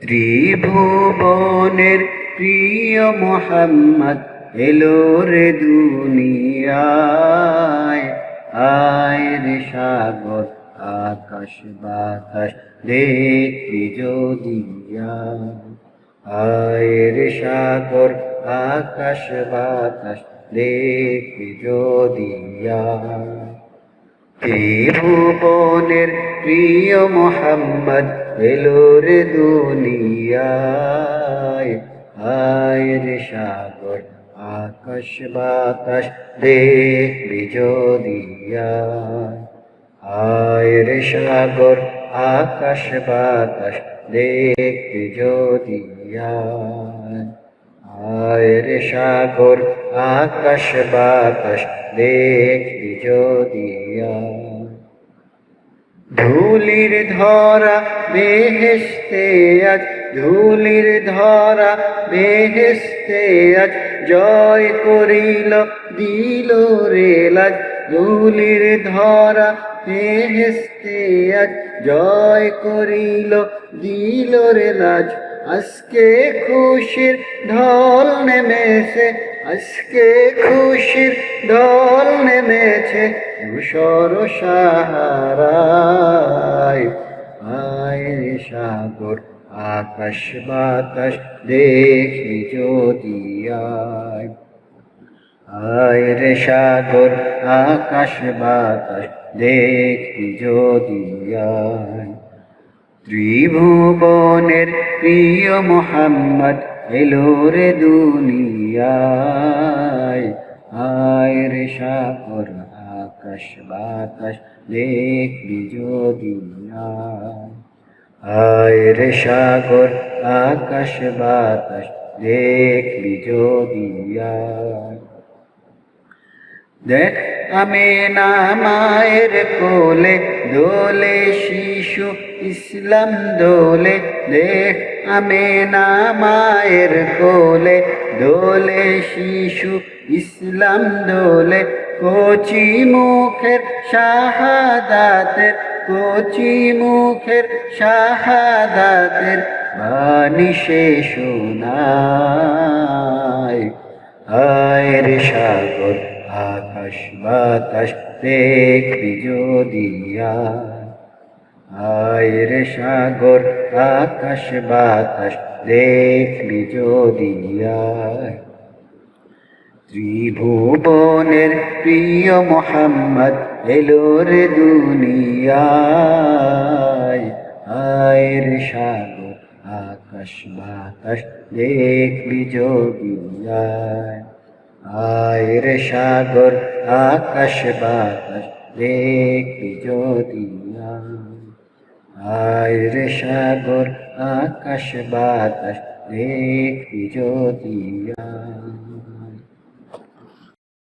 ত্রিভুবনের প্রিয় মোহাম্মদ এলো রে দুনিয়ায়। আয় রে সাগর আকাশ বাতাস দেখবি যদি আয় রে সাগর আকাশ বাতাস দেখবি যদি ত্রিভুবনের প্রিয় মোহাম্মদ এলো রে দুনিয়ায়। আয় রে সাগর আকাশ বাতাস দেখবি যদি আয় রে সাগর আকাশ বাতাস দেখবি যদি আয় রে সাগর আকাশ বাতাস দেখবি যদি ধুলির ধরা বেহেশতে আজ, ধুলির ধরা বেহেশতে আজ জয় করিল দিল রে লাজ। ধুলির ধরা বেহেশতে আজ জয় করিল দিল রে লাজ। আজকে খুশির ঢল নেমেছে, আজকে খুশির ঢল নেমেছে ধূসর সাহারায়। আয় রে সাগর আকাশ বাতাস দেখবি যদি আয় রে সাগর আকাশ বাতাস দেখবি যদি ত্রিভুবনের প্রিয় মোহাম্মদ এলো রে দুনিয়ায়। আয় রে সাগর আকাশ বাতাস দেখবি যদি আয় রে সাগর আকাশ বাতাস দেখবি যদি দেখ আমেনা মায়ের কোলে দোলে শিশু ইসলাম দোলে। দেখ আমেনা মায়ের কোলে দোলে শিশু ইসলাম দোলে। কচি মুখের শাহাদাতের, কচি মুখের শাহাদাতের বাণী সে শোনায়। আয় রে সাগর আকাশ বাতাস দেখবি যদি আয় রে সাগর আকাশ বাতাস দেখবি যদি ত্রিভুবনের প্রিয় মোহাম্মদ এলো রে দুনিয়ায়। আয় রে সাগর আকাশ বাতাস দেখবি যদি আয় রে সাগর আকাশ বাতাস দেখবি যদি আয় রে সাগর আকাশ বাতাস দেখবি যদি